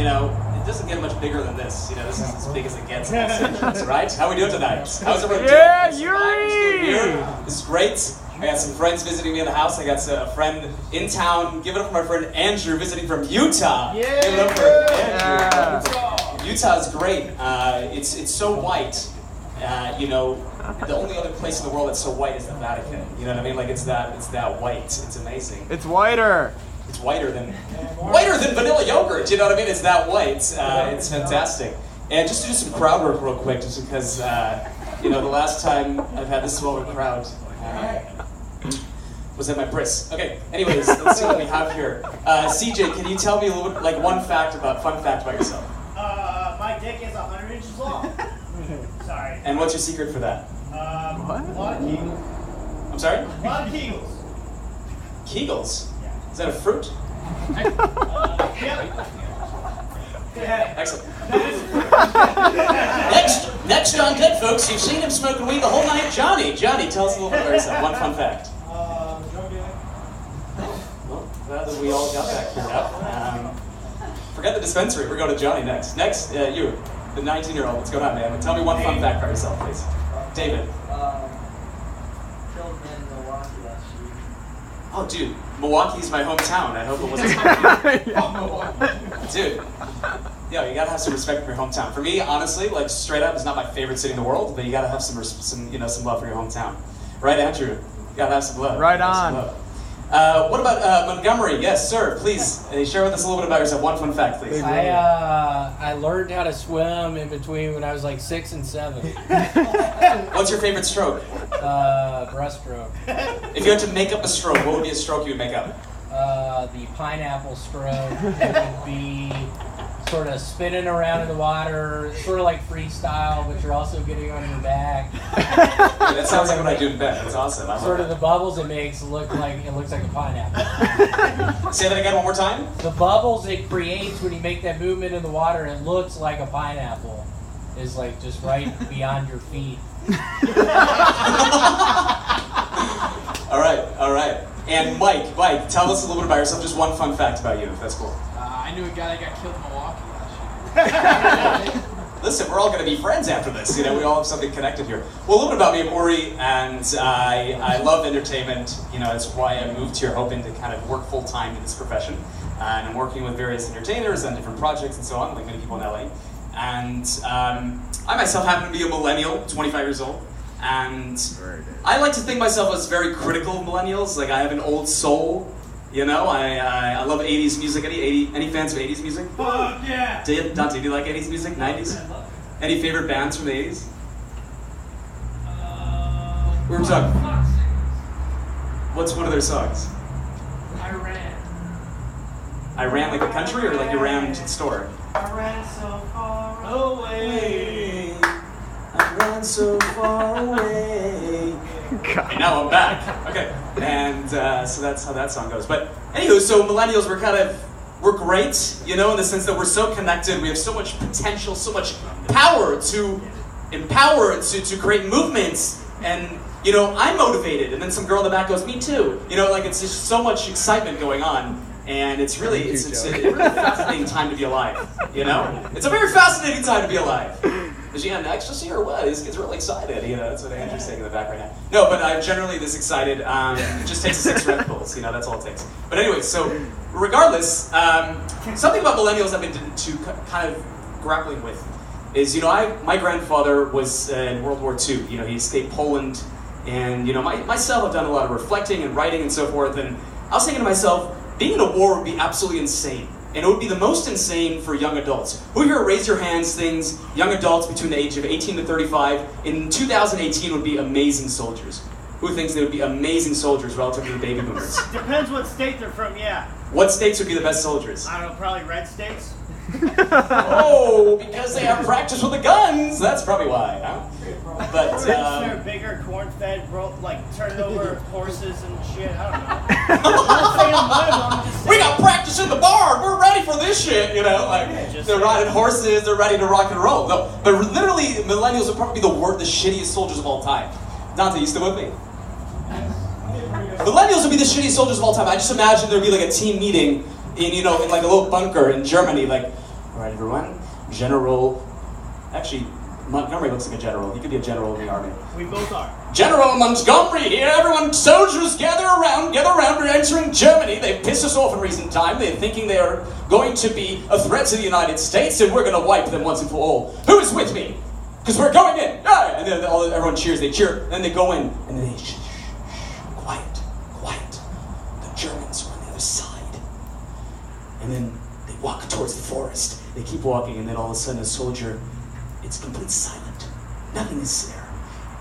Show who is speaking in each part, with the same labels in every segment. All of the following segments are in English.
Speaker 1: you know, it doesn't get much bigger than this. You know, this is as big as it gets in Los Angeles, right? How are we doing tonight? How's everyone doing?
Speaker 2: Yeah, Yuri!
Speaker 1: This is great. I got some friends visiting me in the house. I got a friend in town. Give it up for my friend Andrew visiting from Utah.
Speaker 2: Yeah.
Speaker 1: Give it up for Andrew. Utah is great. It's so white. You know, the only other place in the world that's so white is the Vatican. You know what I mean? Like it's that white. It's amazing.
Speaker 2: It's whiter.
Speaker 1: It's whiter than vanilla yogurt. You know what I mean? It's that white. It's fantastic. And just to do some crowd work real quick, just because you know the last time I've had this small of a crowd was at my bris. Okay. Anyways, let's see what we have here. CJ, can you tell me a little bit, like one fun fact about yourself?
Speaker 3: My dick is 100 inches long. Sorry.
Speaker 1: And what's your secret for that?
Speaker 3: What? A lot of Kegels.
Speaker 1: I'm sorry?
Speaker 3: A lot of Kegels.
Speaker 1: Kegels?
Speaker 3: Yeah.
Speaker 1: Is that a fruit?
Speaker 3: Yeah.
Speaker 1: Excellent. Next on deck, folks, you've seen him smoking weed the whole night. Johnny, tell us a little bit about yourself. One fun fact.
Speaker 3: Drug dealing.
Speaker 1: Well, glad that we all got that cleared up. Forget the dispensary. We're going to Johnny next. Next, you, the 19-year-old. What's going on, man? Tell me one fun fact about yourself, please. David.
Speaker 3: Killed men in Milwaukee last week.
Speaker 1: Oh, dude, Milwaukee's my hometown. I hope it wasn't. Dude, yo, you gotta have some respect for your hometown. For me, honestly, like straight up, it's not my favorite city in the world, but you gotta have some love for your hometown, right, Andrew? You gotta have some love.
Speaker 2: Right on.
Speaker 1: What about Montgomery? Yes, sir. Please share with us a little bit about yourself. One fun fact, please.
Speaker 4: I learned how to swim in between when I was like 6 and 7.
Speaker 1: What's your favorite stroke?
Speaker 4: Breaststroke.
Speaker 1: If you had to make up a stroke, what would be a stroke you would make up?
Speaker 4: The pineapple stroke. It would be sort of spinning around in the water, sort of like freestyle, but you're also getting on your back.
Speaker 1: Yeah, that sounds like what I do in bed. That's awesome.
Speaker 4: Sort of the bubbles it makes looks like a pineapple.
Speaker 1: Say that again one more time.
Speaker 4: The bubbles it creates when you make that movement in the water, it looks like a pineapple. Is like just right beyond your feet.
Speaker 1: All right. And Mike, tell us a little bit about yourself. Just one fun fact about you, if that's cool.
Speaker 5: I knew a guy that got killed in Milwaukee last year.
Speaker 1: Listen, we're all going to be friends after this. You know, we all have something connected here. Well, a little bit about me. I'm Uri, and I love entertainment. You know, that's why I moved here, hoping to kind of work full time in this profession. And I'm working with various entertainers on different projects and so on, like many people in LA. And I myself happen to be a millennial, 25 years old. And I like to think myself as very critical of millennials. Like, I have an old soul. You know, I love 80s music. Any fans of 80s music?
Speaker 3: Fuck yeah!
Speaker 1: Dante, do you like 80s music, 90s? Any favorite bands from the 80s? We were talking. What's one of their songs? I ran like the country, or like you ran to the store?
Speaker 3: I ran so far away.
Speaker 1: I ran so far away. And now I'm back. Okay. And so that's how that song goes. But anywho, so millennials, we're great, you know, in the sense that we're so connected. We have so much potential, so much power to empower, to create movements. And, you know, I'm motivated. And then some girl in the back goes, me too. You know, like it's just so much excitement going on. And it's really, it's a really fascinating time to be alive, you know? It's a very fascinating time to be alive. Is she on ecstasy or what? These kids are really excited, you know? That's what Andrew's saying in the back right now. No, but I'm generally this excited. It just takes 6 Red Bulls, you know, that's all it takes. But anyway, so regardless, something about millennials I've been to kind of grappling with is, you know, my grandfather was in World War II. You know, he escaped Poland. And, you know, myself, I've done a lot of reflecting and writing and so forth. And I was thinking to myself, being in a war would be absolutely insane. And it would be the most insane for young adults. Who here, raise your hands, things, young adults between the age of 18 to 35, in 2018 would be amazing soldiers? Who thinks they would be amazing soldiers relative to the baby boomers?
Speaker 3: Depends what state they're from, yeah.
Speaker 1: What states would be the best soldiers?
Speaker 3: I don't know, probably red states.
Speaker 1: Oh, because they have practice with the guns. That's probably why, huh? But
Speaker 3: they're bigger, corn-fed, like turning over horses and shit. I don't know. I'm not saying I'm one of them, I'm just saying.
Speaker 1: We got practice in the barn. We're ready for this shit, you know. Like they're riding horses. They're ready to rock and roll. No, but literally, millennials would probably be the shittiest soldiers of all time. Dante, you still with me? Millennials would be the shittiest soldiers of all time. I just imagine there'd be like a team meeting in like a little bunker in Germany. Like, All right, everyone. General, actually, Montgomery looks like a general. He could be a general in the army.
Speaker 3: We both are.
Speaker 1: General Montgomery here. Everyone, soldiers, gather around. We're entering Germany. They've pissed us off in recent time. They're thinking they are going to be a threat to the United States, and we're going to wipe them once and for all. Who is with me? Because we're going in. Yeah. And then everyone cheers. They cheer. And then they go in. And then they shh. Quiet. The Germans are on the other side. And then they walk towards the forest. They keep walking, and then all of a sudden a soldier, it's completely silent. Nothing is there.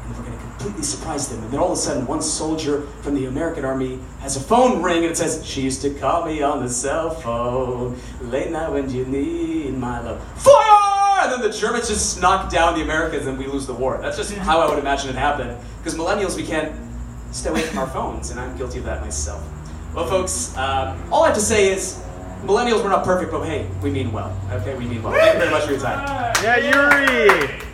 Speaker 1: And we're going to completely surprise them. And then all of a sudden, one soldier from the American army has a phone ring, and it says, "She used to call me on the cell phone, late night when you need my love. Fire!" And then the Germans just knock down the Americans, and we lose the war. That's just how I would imagine it happened. Because millennials, we can't stay away from our phones, and I'm guilty of that myself. Well, folks, all I have to say is, millennials, we're not perfect, but hey, we mean well. Okay, we mean well. Thank you very much for your time.
Speaker 2: Yeah, Yuri!